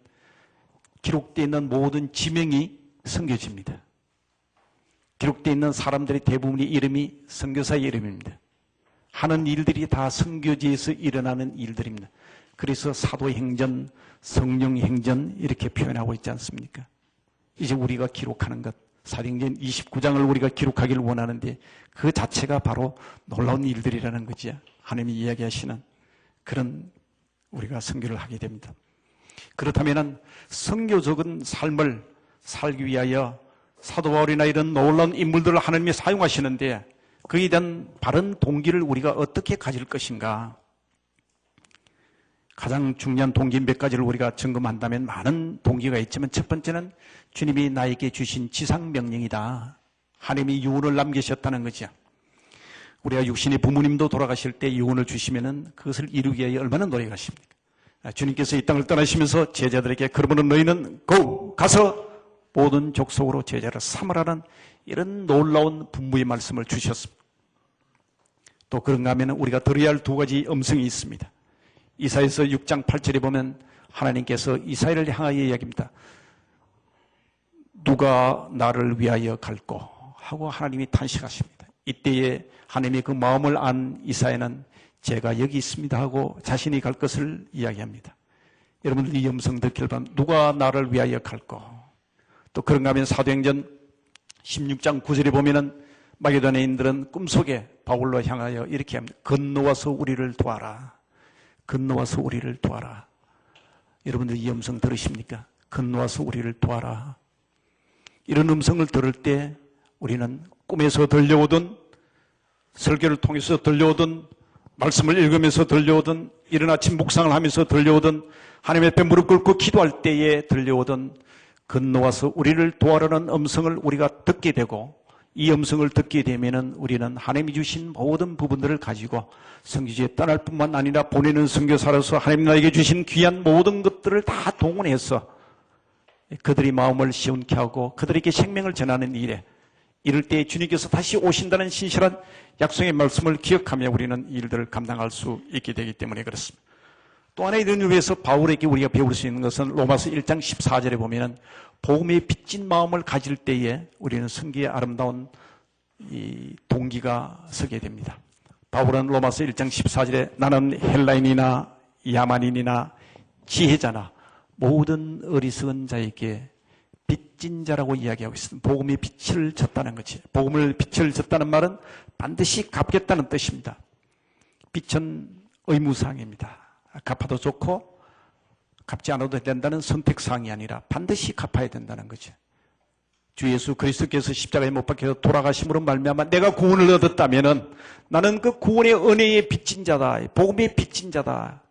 기록되어 있는 모든 지명이 선교지입니다. 기록되어 있는 사람들의 대부분의 이름이 선교사의 이름입니다. 하는 일들이 다 선교지에서 일어나는 일들입니다. 그래서 사도행전, 성령행전 이렇게 표현하고 있지 않습니까? 이제 우리가 기록하는 것 사도행전 29장을 우리가 기록하기를 원하는데 그 자체가 바로 놀라운 일들이라는 거죠. 하나님이 이야기하시는 그런 우리가 선교를 하게 됩니다. 그렇다면 선교적인 삶을 살기 위하여 사도 바울이나 이런 놀라운 인물들을 하나님이 사용하시는데 그에 대한 바른 동기를 우리가 어떻게 가질 것인가? 가장 중요한 동기 몇 가지를 우리가 점검한다면 많은 동기가 있지만 첫 번째는 주님이 나에게 주신 지상명령이다. 하나님이 유언을 남기셨다는 거죠. 우리가 육신의 부모님도 돌아가실 때 유언을 주시면은 그것을 이루기 위해 얼마나 노력하십니까? 주님께서 이 땅을 떠나시면서 제자들에게 그러므로 너희는 가서 모든 족속으로 제자를 삼으라는 이런 놀라운 분부의 말씀을 주셨습니다. 또 그런가 하면 우리가 들어야 할 두 가지 음성이 있습니다. 이사야서 6장 8절에 보면 하나님께서 이사야를 향하여 이야기합니다. 누가 나를 위하여 갈꼬 하고 하나님이 탄식하십니다. 이때에 하나님의 그 마음을 안 이사야는 제가 여기 있습니다 하고 자신이 갈 것을 이야기합니다. 여러분들 이 음성 듣기를 바랍니다. 누가 나를 위하여 갈꼬. 또 그런가 하면 사도행전 16장 9절에 보면은 마게도냐인들은 꿈속에 바울로 향하여 이렇게 합니다. 건너와서 우리를 도와라. 건너와서 우리를 도와라. 여러분들 이 음성 들으십니까? 건너와서 우리를 도와라. 이런 음성을 들을 때 우리는 꿈에서 들려오던 설교를 통해서 들려오던 말씀을 읽으면서 들려오던 이른 아침 묵상을 하면서 들려오던 하나님 앞에 무릎 꿇고 기도할 때에 들려오던 건너와서 우리를 도와라는 음성을 우리가 듣게 되고 이 음성을 듣게 되면은 우리는 하나님이 주신 모든 부분들을 가지고 선교지에 떠날 뿐만 아니라 보내는 선교사로서 하나님 나에게 주신 귀한 모든 것들을 다 동원해서 그들의 마음을 시원케 하고 그들에게 생명을 전하는 일에 이럴 때 주님께서 다시 오신다는 신실한 약속의 말씀을 기억하며 우리는 이 일들을 감당할 수 있게 되기 때문에 그렇습니다. 또 하나 이런 의미에서 바울에게 우리가 배울 수 있는 것은 로마서 1장 14절에 보면은 복음에 빚진 마음을 가질 때에 우리는 성기의 아름다운 이 동기가 서게 됩니다. 바울은 로마서 1장 14절에 나는 헬라인이나 야만인이나 지혜자나 모든 어리석은 자에게 빚진 자라고 이야기하고 있습니다. 복음의 빛을 졌다는 거지. 복음을 빛을 졌다는 말은 반드시 갚겠다는 뜻입니다. 빛은 의무사항입니다. 갚아도 좋고 갚지 않아도 된다는 선택사항이 아니라 반드시 갚아야 된다는 거죠. 주 예수 그리스도께서 십자가에 못 박혀서 돌아가심으로 말미암아 내가 구원을 얻었다면은 나는 그 구원의 은혜의 빚진 자다. 복음의 빚진 자다.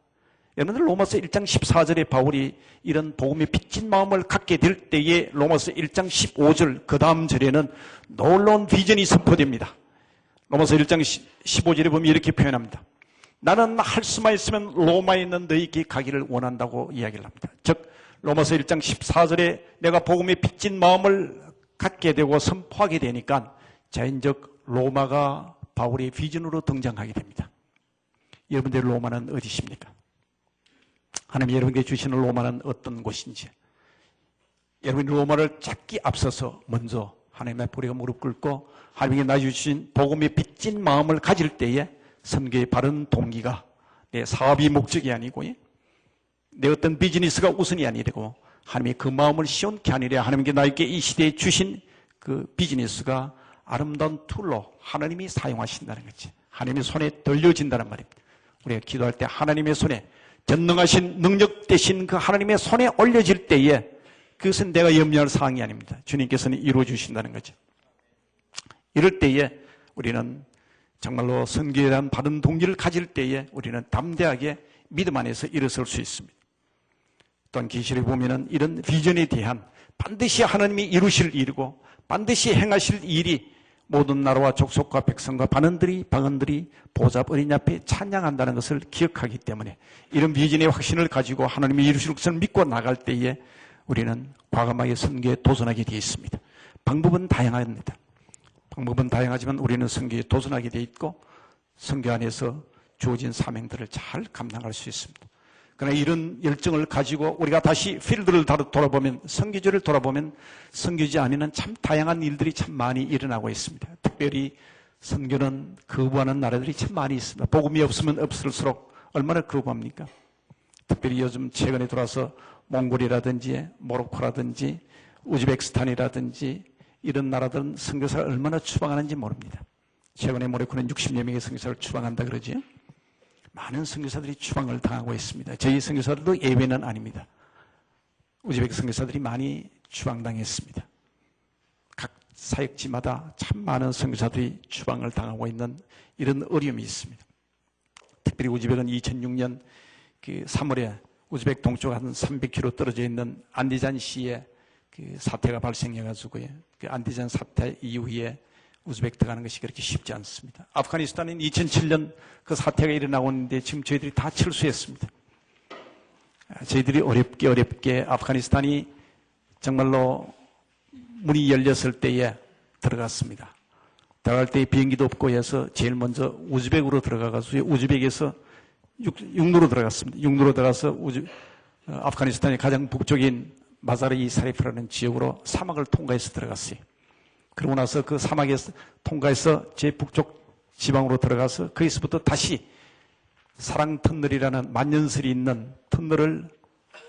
여러분들 로마서 1장 14절에 바울이 이런 복음의 빚진 마음을 갖게 될 때에 로마서 1장 15절 그 다음 절에는 놀라운 비전이 선포됩니다. 로마서 1장 15절에 보면 이렇게 표현합니다. 나는 할 수만 있으면 로마에 있는 너희에게 가기를 원한다고 이야기를 합니다. 즉 로마서 1장 14절에 내가 복음의 빚진 마음을 갖게 되고 선포하게 되니까 자연적 로마가 바울의 비전으로 등장하게 됩니다. 여러분들 로마는 어디십니까? 하나님 여러분께 주시는 로마는 어떤 곳인지 여러분이 로마를 찾기 앞서서 먼저 하나님 앞에 우리가 무릎 꿇고 하나님께 나 주신 복음의 빚진 마음을 가질 때에 선교의 바른 동기가 내 사업이 목적이 아니고 내 어떤 비즈니스가 우선이 아니고 하나님의 그 마음을 시원케 하니라 하나님께 나에게 이 시대에 주신 그 비즈니스가 아름다운 툴로 하나님이 사용하신다는 거지. 하나님의 손에 들려진다는 말입니다. 우리가 기도할 때 하나님의 손에 전능하신 능력 되신 그 하나님의 손에 올려질 때에 그것은 내가 염려할 사항이 아닙니다. 주님께서는 이루어 주신다는 거죠. 이럴 때에 우리는 정말로 선교에 대한 바른 동기를 가질 때에 우리는 담대하게 믿음 안에서 일어설 수 있습니다. 또한 계시록에 보면은 이런 비전에 대한 반드시 하나님이 이루실 일이고 반드시 행하실 일이 모든 나라와 족속과 백성과 방언들이 보좌 어린 앞에 찬양한다는 것을 기억하기 때문에 이런 비전의 확신을 가지고 하나님이 이루실 것을 믿고 나갈 때에 우리는 과감하게 선교에 도전하게 되어 있습니다. 방법은 다양합니다. 방법은 다양하지만 우리는 선교에 도전하게 되어 있고 선교 안에서 주어진 사명들을 잘 감당할 수 있습니다. 그러나 이런 열정을 가지고 우리가 다시 필드를 돌아보면 선교지를 돌아보면 선교지 안에는 참 다양한 일들이 참 많이 일어나고 있습니다. 특별히 선교는 거부하는 나라들이 참 많이 있습니다. 복음이 없으면 없을수록 얼마나 거부합니까? 특별히 요즘 최근에 들어와서 몽골이라든지 모로코라든지 우즈베키스탄이라든지 이런 나라들은 선교사를 얼마나 추방하는지 모릅니다. 최근에 모로코는 60여 명의 선교사를 추방한다 그러죠. 많은 선교사들이 추방을 당하고 있습니다. 저희 선교사들도 예외는 아닙니다. 우즈베키 선교사들이 많이 추방당했습니다. 각 사역지마다 참 많은 선교사들이 추방을 당하고 있는 이런 어려움이 있습니다. 특별히 우즈벡은 2006년 그 3월에 우즈벡 동쪽 한 300km 떨어져 있는 안디잔시에 그 사태가 발생해가지고요. 그 안디잔 사태 이후에 우즈벡 들어가는 것이 그렇게 쉽지 않습니다. 아프가니스탄은 2007년 그 사태가 일어나고 있는데 지금 저희들이 다 철수했습니다. 저희들이 어렵게 아프가니스탄이 정말로 문이 열렸을 때에 들어갔습니다. 들어갈 때 비행기도 없고 해서 제일 먼저 우즈벡으로 들어가가지고 우즈벡에서 육로로 들어갔습니다. 육로로 들어가서 아프가니스탄의 가장 북쪽인 마자르이 사리프라는 지역으로 사막을 통과해서 들어갔어요. 그러고 나서 그 사막에서 통과해서 제 북쪽 지방으로 들어가서 거기서부터 다시 사랑 터널이라는 만년설이 있는 터널을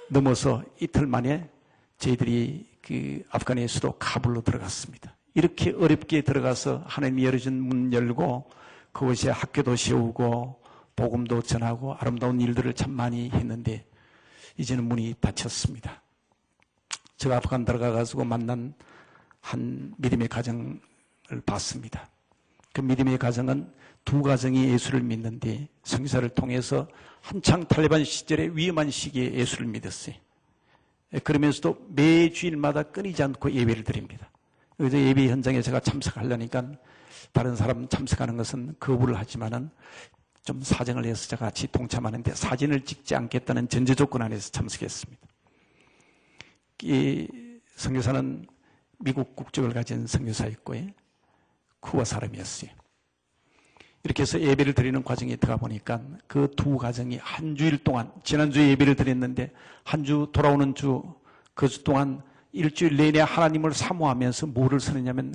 넘어서 이틀 만에 저희들이 그 아프간의 수도 카불로 들어갔습니다. 이렇게 어렵게 들어가서 하나님이 열어준 문 열고 그곳에 학교도 세우고 복음도 전하고 아름다운 일들을 참 많이 했는데 이제는 문이 닫혔습니다. 제가 아프간 들어가가지고 만난 한 믿음의 가정을 봤습니다. 그 믿음의 가정은 두 가정이 예수를 믿는데 성교사를 통해서 한창 탈레반 시절에 위험한 시기에 예수를 믿었어요. 그러면서도 매 주일마다 끊이지 않고 예배를 드립니다. 그래서 예배 현장에 제가 참석하려니까 다른 사람 참석하는 것은 거부를 하지만은 좀 사정을 해서 제가 같이 동참하는데 사진을 찍지 않겠다는 전제 조건 안에서 참석했습니다. 이 선교사는 미국 국적을 가진 선교사였고요. 쿠바 사람이었어요. 이렇게 해서 예배를 드리는 과정에 들어가 보니까 그 두 가정이 한 주일 동안 지난주에 예배를 드렸는데 한 주 돌아오는 주 그 주 동안 일주일 내내 하나님을 사모하면서 뭐를 쓰느냐면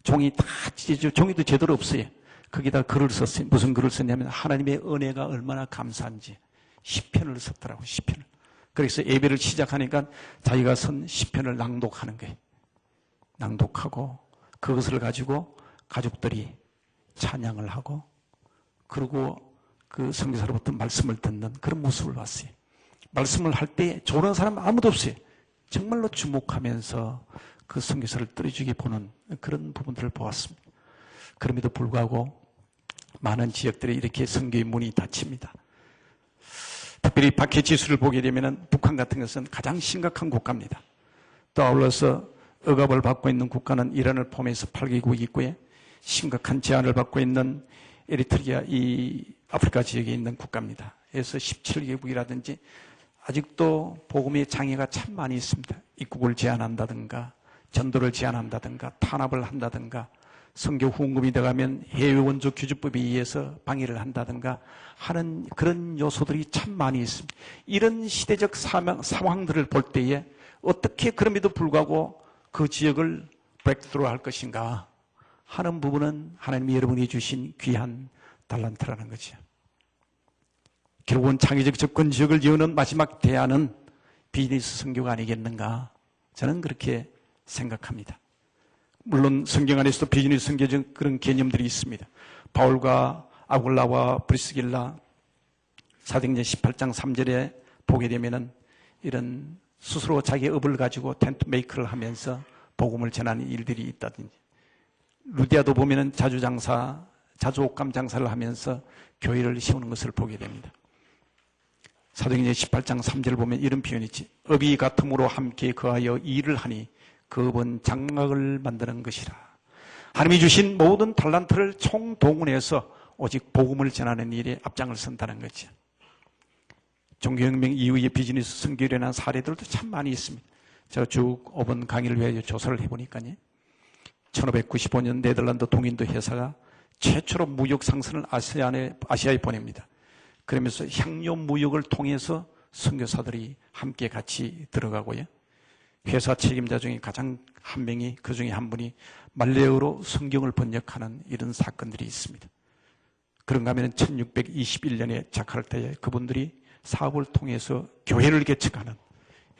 종이 다 찢어져 종이도 제대로 없어요. 거기다 글을 썼어요. 무슨 글을 썼냐면 하나님의 은혜가 얼마나 감사한지 시편을 썼더라고요. 시편을. 그래서 예배를 시작하니까 자기가 쓴 시편을 낭독하는 거예요. 낭독하고 그것을 가지고 가족들이 찬양을 하고 그리고 그 선교사로부터 말씀을 듣는 그런 모습을 봤어요. 말씀을 할 때 조는 사람 아무도 없어요. 정말로 주목하면서 그 선교사를 떨어지게 보는 그런 부분들을 보았습니다. 그럼에도 불구하고 많은 지역들이 이렇게 선교의 문이 닫힙니다. 특별히 박해 지수를 보게 되면 북한 같은 것은 가장 심각한 국가입니다. 또 아울러서 억압을 받고 있는 국가는 이란을 포함해서 8개국이 있고요. 심각한 제한을 받고 있는 에리트리아 이 아프리카 지역에 있는 국가입니다. 그래서 17개국이라든지 아직도 복음의 장애가 참 많이 있습니다. 입국을 제한한다든가 전도를 제한한다든가 탄압을 한다든가 선교 후원금이 들어가면 해외 원조 규주법에 의해서 방해를 한다든가 하는 그런 요소들이 참 많이 있습니다. 이런 시대적 상황들을 볼 때에 어떻게 그럼에도 불구하고 그 지역을 브레이크스루 할 것인가 하는 부분은 하나님이 여러분이 주신 귀한 달란트라는 거죠. 결국은 창의적 접근 지역을 여는 마지막 대안은 비즈니스 선교가 아니겠는가 저는 그렇게 생각합니다. 물론 성경 안에서도 비즈니스 선교적 그런 개념들이 있습니다. 바울과 아굴라와 브리스길라 사도행전 18장 3절에 보게 되면은 이런 스스로 자기의 업을 가지고 텐트 메이크를 하면서 복음을 전하는 일들이 있다든지 루디아도 보면은 자주 옷감 장사를 하면서 교회를 세우는 것을 보게 됩니다. 사도행전 18장 3절을 보면 이런 표현이 있지. 업이 같음으로 함께 거하여 일을 하니 그 업은 장막을 만드는 것이라. 하나님이 주신 모든 달란트를 총동원해서 오직 복음을 전하는 일에 앞장을 선다는 거죠. 종교혁명 이후의 비즈니스 선교에 일어난 사례들도 참 많이 있습니다. 제가 쭉 5번 강의를 위해 조사를 해보니까요. 1595년 네덜란드 동인도 회사가 최초로 무역 상선을 아시아에 보냅니다. 그러면서 향료 무역을 통해서 선교사들이 함께 같이 들어가고요. 회사 책임자 중에 가장 한 명이 그 중에 한 분이 말레어로 성경을 번역하는 이런 사건들이 있습니다. 그런가 하면 1621년에 자카르타에 그분들이 사업을 통해서 교회를 개척하는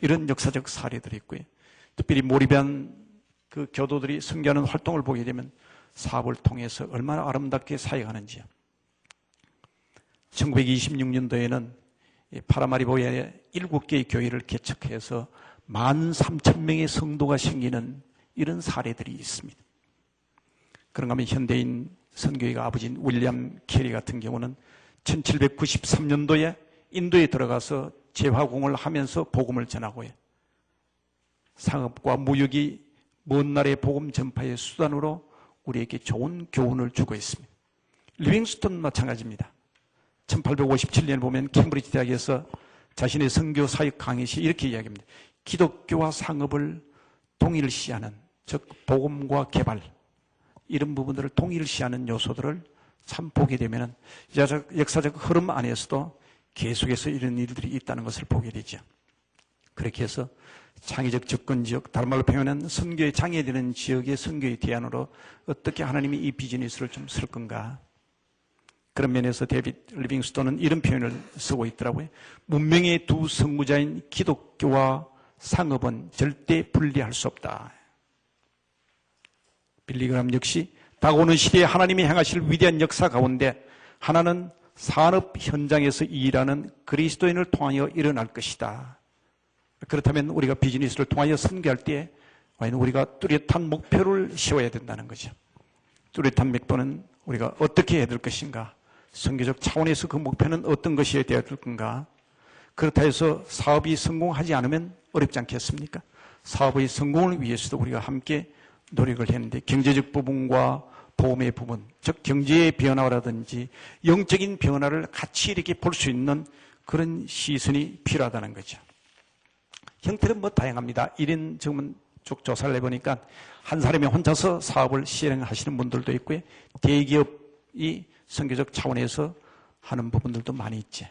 이런 역사적 사례들이 있고요. 특별히 몰입한 그 교도들이 선교하는 활동을 보게 되면 사업을 통해서 얼마나 아름답게 사역하는지요. 1926년도에는 파라마리보에 7개의 교회를 개척해서 13,000명의 성도가 생기는 이런 사례들이 있습니다. 그런가 하면 현대인 선교회가 아버지인 윌리엄 캐리 같은 경우는 1793년도에 인도에 들어가서 재화공을 하면서 복음을 전하고요. 상업과 무역이 먼 나라의 복음 전파의 수단으로 우리에게 좋은 교훈을 주고 있습니다. 리빙스턴 마찬가지입니다. 1857년에 보면 캠브리지 대학에서 자신의 선교 사역 강의 시 이렇게 이야기합니다. 기독교와 상업을 동일시하는, 즉 복음과 개발, 이런 부분들을 동일시하는 요소들을 참 보게 되면 역사적 흐름 안에서도 계속해서 이런 일들이 있다는 것을 보게 되죠. 그렇게 해서 창의적 접근지역, 다른 말로 표현하면 선교에 장애되는 지역의 선교의 대안으로 어떻게 하나님이 이 비즈니스를 좀 쓸 건가. 그런 면에서 데이빗 리빙스톤은 이런 표현을 쓰고 있더라고요. 문명의 두 성무자인 기독교와 상업은 절대 분리할 수 없다. 빌리그람 역시 다가오는 시대에 하나님이 행하실 위대한 역사 가운데 하나는 산업 현장에서 일하는 그리스도인을 통하여 일어날 것이다. 그렇다면 우리가 비즈니스를 통하여 선교할 때 우리가 뚜렷한 목표를 세워야 된다는 거죠. 뚜렷한 목표는 우리가 어떻게 해야 될 것인가? 선교적 차원에서 그 목표는 어떤 것이어야 될 건가? 그렇다 해서 사업이 성공하지 않으면 어렵지 않겠습니까? 사업의 성공을 위해서도 우리가 함께 노력을 했는데 경제적 부분과 보험의 부분, 즉 경제의 변화라든지 영적인 변화를 같이 이렇게 볼 수 있는 그런 시선이 필요하다는 거죠. 형태는 뭐 다양합니다. 1인 지금은 쭉 조사를 해보니까 한 사람이 혼자서 사업을 실행하시는 분들도 있고요. 대기업이 선교적 차원에서 하는 부분들도 많이 있죠.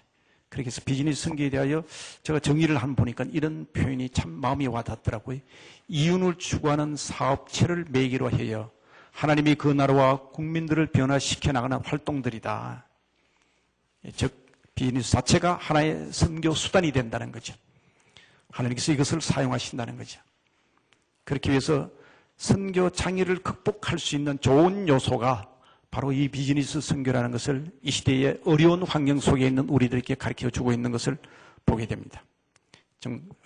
그렇게 해서 비즈니스 선교에 대하여 제가 정의를 한번 보니까 이런 표현이 참 마음이 와닿더라고요. 이윤을 추구하는 사업체를 매개로 해요. 하나님이 그 나라와 국민들을 변화시켜 나가는 활동들이다. 즉 비즈니스 자체가 하나의 선교 수단이 된다는 거죠. 하나님께서 이것을 사용하신다는 거죠. 그렇게 위해서 선교 장애를 극복할 수 있는 좋은 요소가 바로 이 비즈니스 선교라는 것을 이 시대의 어려운 환경 속에 있는 우리들에게 가르쳐주고 있는 것을 보게 됩니다.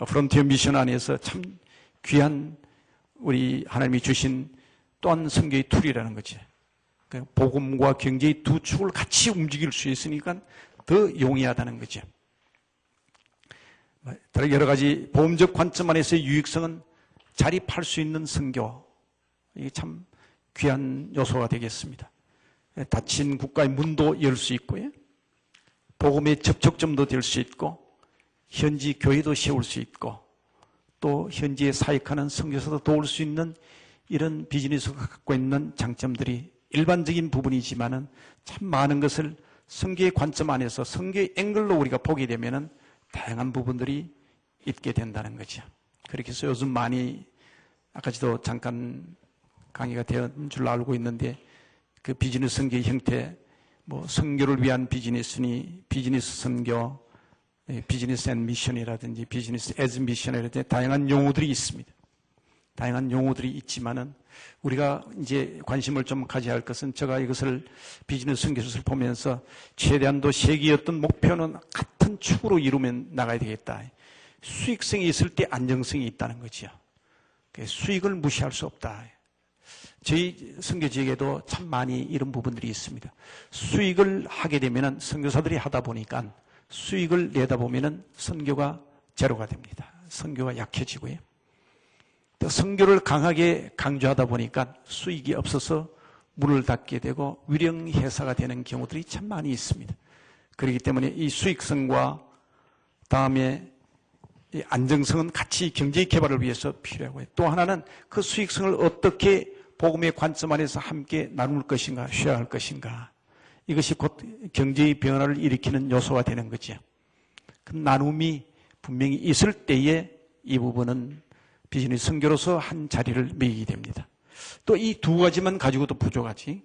프론티어 미션 안에서 참 귀한 우리 하나님이 주신 또한 선교의 툴이라는 거죠. 복음과 경제의 두 축을 같이 움직일 수 있으니까 더 용이하다는 거죠. 여러 가지 보험적 관점 안에서의 유익성은 자립할 수 있는 선교, 이게 참 귀한 요소가 되겠습니다. 닫힌 국가의 문도 열 수 있고요. 복음의 접촉점도 될 수 있고 현지 교회도 세울 수 있고 또 현지에 사역하는 선교사도 도울 수 있는 이런 비즈니스가 갖고 있는 장점들이 일반적인 부분이지만은 참 많은 것을 선교의 관점 안에서 선교의 앵글로 우리가 보게 되면은 다양한 부분들이 있게 된다는 거죠. 그렇게 해서 요즘 많이 아까도 잠깐 강의가 된 줄 알고 있는데 그 비즈니스 선교의 형태, 뭐 선교를 위한 비즈니스니 비즈니스 선교, 비즈니스 앤 미션이라든지 비즈니스 에즈 미션이라든지 다양한 용어들이 있습니다. 다양한 용어들이 있지만은 우리가 이제 관심을 좀 가져야 할 것은 제가 이것을 비즈니스 선교를 보면서 최대한도 세계의 어떤 목표는 같은 축으로 이루면 나가야 되겠다. 수익성이 있을 때 안정성이 있다는 거죠. 수익을 무시할 수 없다. 저희 선교지역에도 참 많이 이런 부분들이 있습니다. 수익을 하게 되면은 선교사들이 하다 보니까 수익을 내다 보면은 선교가 제로가 됩니다. 선교가 약해지고요. 또 선교를 강하게 강조하다 보니까 수익이 없어서 문을 닫게 되고 위령회사가 되는 경우들이 참 많이 있습니다. 그렇기 때문에 이 수익성과 다음에 이 안정성은 같이 경제 개발을 위해서 필요하고요. 또 하나는 그 수익성을 어떻게 복음의 관점 안에서 함께 나눌 것인가, 쉐어할 것인가. 이것이 곧 경제의 변화를 일으키는 요소가 되는 거죠. 그 나눔이 분명히 있을 때에 이 부분은 비즈니스 선교로서 한 자리를 매기게 됩니다. 또 이 두 가지만 가지고도 부족하지.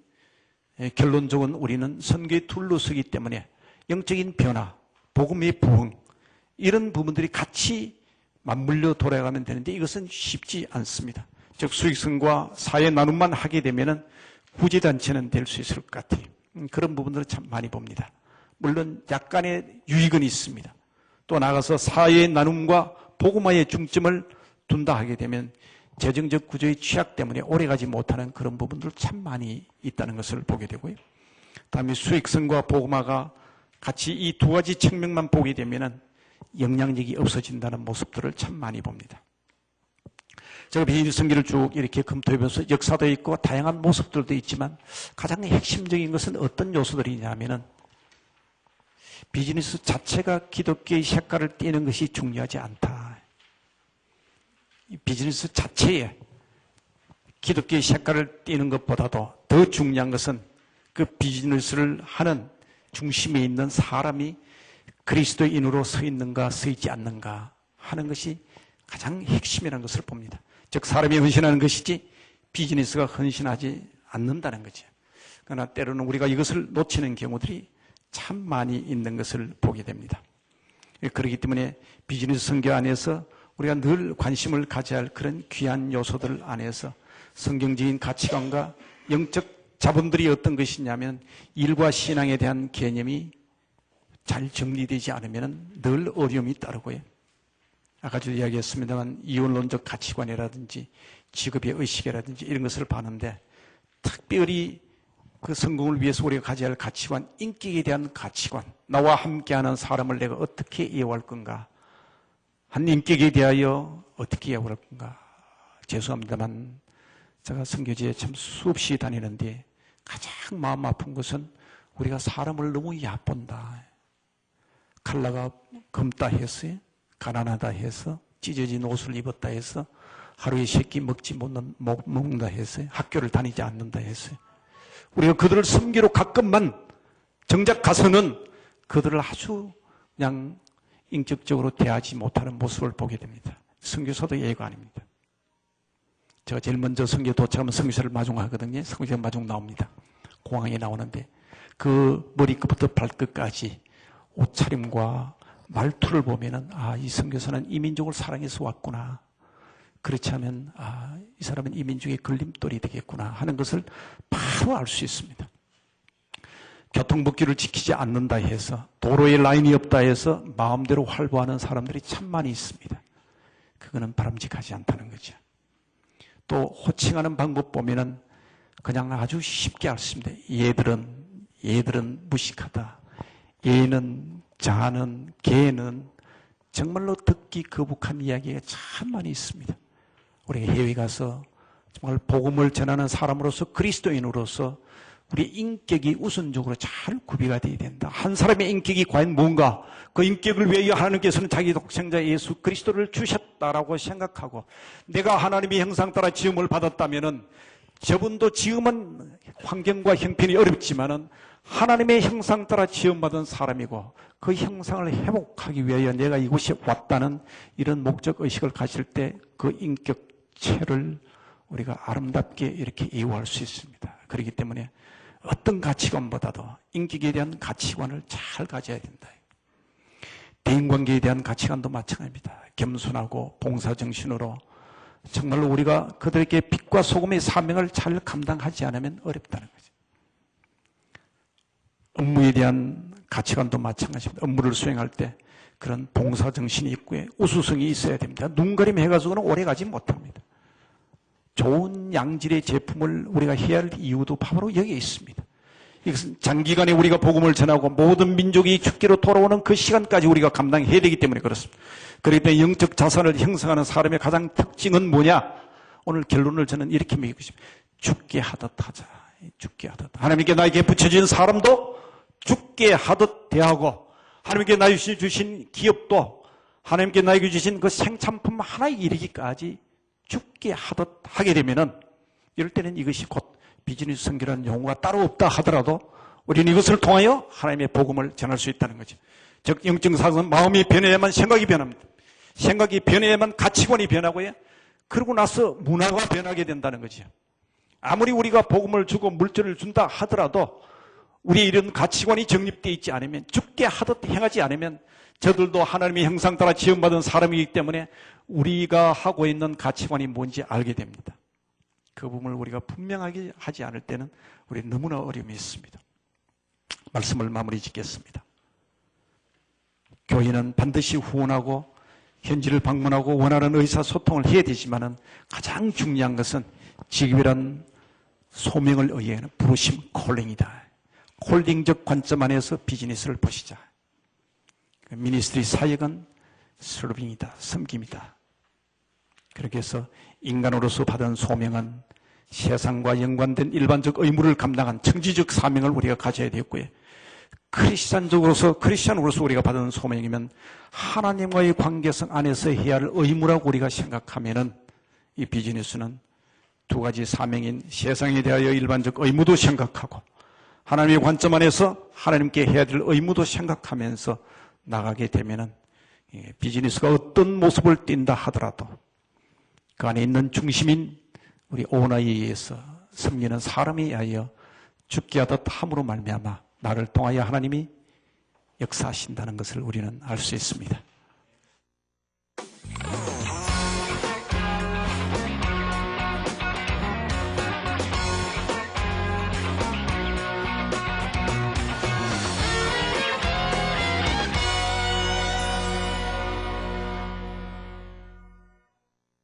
결론적으로는 우리는 선교의 툴로 서기 때문에 영적인 변화, 복음의 부흥 이런 부분들이 같이 맞물려 돌아가면 되는데 이것은 쉽지 않습니다. 즉 수익성과 사회 나눔만 하게 되면은 구제단체는 될 수 있을 것 같아요. 그런 부분들을 참 많이 봅니다. 물론 약간의 유익은 있습니다. 또 나가서 사회 나눔과 복음화의 중점을 둔다 하게 되면 재정적 구조의 취약 때문에 오래가지 못하는 그런 부분들 참 많이 있다는 것을 보게 되고요. 다음에 수익성과 복음화가 같이 이 두 가지 측면만 보게 되면은 영향력이 없어진다는 모습들을 참 많이 봅니다. 제가 비즈니스 성기를 쭉 이렇게 검토해보면서 역사도 있고 다양한 모습들도 있지만 가장 핵심적인 것은 어떤 요소들이냐면은 비즈니스 자체가 기독교의 색깔을 띠는 것이 중요하지 않다. 비즈니스 자체에 기독교의 색깔을 띠는 것보다도 더 중요한 것은 그 비즈니스를 하는 중심에 있는 사람이 그리스도인으로 서 있는가 서 있지 않는가 하는 것이 가장 핵심이라는 것을 봅니다. 즉 사람이 헌신하는 것이지 비즈니스가 헌신하지 않는다는 거죠. 그러나 때로는 우리가 이것을 놓치는 경우들이 참 많이 있는 것을 보게 됩니다. 그렇기 때문에 비즈니스 선교 안에서 우리가 늘 관심을 가져야 할 그런 귀한 요소들 안에서 성경적인 가치관과 영적 자본들이 어떤 것이냐면 일과 신앙에 대한 개념이 잘 정리되지 않으면 늘 어려움이 따르고요. 아까도 이야기했습니다만 이혼론적 가치관이라든지 직업의 의식이라든지 이런 것을 봤는데 특별히 그 성공을 위해서 우리가 가져야 할 가치관, 인격에 대한 가치관, 나와 함께하는 사람을 내가 어떻게 이해할 건가, 한 인격에 대하여 어떻게 이해할 건가. 죄송합니다만 제가 선교지에 참 수없이 다니는데 가장 마음 아픈 것은 우리가 사람을 너무 얕본다. 칼라가 검다 해서, 가난하다 해서, 찢어진 옷을 입었다 해서, 하루에 3끼 먹는다 해서, 학교를 다니지 않는다 해서, 우리가 그들을 섬기러 가끔만 정작 가서는 그들을 아주 그냥 인격적으로 대하지 못하는 모습을 보게 됩니다. 선교사도 예가 아닙니다. 제가 제일 먼저 선교 도착하면 선교사를 마중하거든요. 선교사 마중 나옵니다. 공항에 나오는데 그 머리끝부터 발끝까지 옷차림과 말투를 보면은 이 선교사는 이민족을 사랑해서 왔구나. 그렇지 않으면 이 사람은 이민족의 걸림돌이 되겠구나 하는 것을 바로 알 수 있습니다. 교통법규를 지키지 않는다 해서, 도로에 라인이 없다 해서 마음대로 활보하는 사람들이 참 많이 있습니다. 그거는 바람직하지 않다는 거죠. 또 호칭하는 방법 보면은 그냥 아주 쉽게 앓습니다. 얘들은 무식하다. 얘는, 자는, 걔는 정말로 듣기 거북한 이야기가 참 많이 있습니다. 우리가 해외 가서 정말 복음을 전하는 사람으로서, 그리스도인으로서 우리의 인격이 우선적으로 잘 구비가 되어야 된다. 한 사람의 인격이 과연 뭔가, 그 인격을 위하여 하나님께서는 자기 독생자 예수 그리스도를 주셨다라고 생각하고, 내가 하나님의 형상 따라 지음을 받았다면은 저분도 지음은 환경과 형편이 어렵지만은 하나님의 형상 따라 지음받은 사람이고 그 형상을 회복하기 위하여 내가 이곳에 왔다는 이런 목적 의식을 가질 때 그 인격체를 우리가 아름답게 이렇게 이해할 수 있습니다. 그렇기 때문에 어떤 가치관보다도 인격에 대한 가치관을 잘 가져야 된다. 대인관계에 대한 가치관도 마찬가지입니다. 겸손하고 봉사정신으로 정말로 우리가 그들에게 빛과 소금의 사명을 잘 감당하지 않으면 어렵다는 거죠. 업무에 대한 가치관도 마찬가지입니다. 업무를 수행할 때 그런 봉사정신이 있고 우수성이 있어야 됩니다. 눈가림 해가지고는 오래가지 못합니다. 좋은 양질의 제품을 우리가 해야 할 이유도 바로 여기에 있습니다. 이것은 장기간에 우리가 복음을 전하고 모든 민족이 죽기로 돌아오는 그 시간까지 우리가 감당해야 되기 때문에 그렇습니다. 그렇기 때문에 영적 자산을 형성하는 사람의 가장 특징은 뭐냐? 오늘 결론을 저는 이렇게 매기고 싶습니다. 죽게 하듯 하자. 죽게 하듯. 하나님께 나에게 붙여진 사람도 죽게 하듯 대하고, 하나님께 나에게 주신 기업도 하나님께 나에게 주신 그 생产품 하나에 이르기까지 죽게 하듯 하게 되면은, 이럴 때는 이것이 곧 비즈니스 선교라는 용어가 따로 없다 하더라도 우리는 이것을 통하여 하나님의 복음을 전할 수 있다는 거죠. 즉 영적 사상은 마음이 변해야만 생각이 변합니다. 생각이 변해야만 가치관이 변하고요. 그러고 나서 문화가 변하게 된다는 거죠. 아무리 우리가 복음을 주고 물질을 준다 하더라도 우리의 이런 가치관이 정립되어 있지 않으면, 죽게 하듯 행하지 않으면 저들도 하나님의 형상 따라 지음받은 사람이기 때문에 우리가 하고 있는 가치관이 뭔지 알게 됩니다. 그 부분을 우리가 분명하게 하지 않을 때는 우리 너무나 어려움이 있습니다. 말씀을 마무리 짓겠습니다. 교회는 반드시 후원하고 현지를 방문하고 원하는 의사소통을 해야 되지만은 가장 중요한 것은 직업이란 소명을 의해하는 부르심, 콜링이다. 홀딩적 관점 안에서 비즈니스를 보시자. 미니스트리 사역은 서빙이다, 섬김이다. 그렇게 해서 인간으로서 받은 소명은 세상과 연관된 일반적 의무를 감당한 청지적 사명을 우리가 가져야 되었고요. 크리스찬으로서 우리가 받은 소명이면 하나님과의 관계성 안에서 해야 할 의무라고 우리가 생각하면은 이 비즈니스는 두 가지 사명인 세상에 대하여 일반적 의무도 생각하고 하나님의 관점 안에서 하나님께 해야 될 의무도 생각하면서 나가게 되면은 비즈니스가 어떤 모습을 띈다 하더라도 그 안에 있는 중심인 우리 오너에 의해서 섬기는 사람에 의하여 죽게 하듯 함으로 말미암아 나를 통하여 하나님이 역사하신다는 것을 우리는 알 수 있습니다.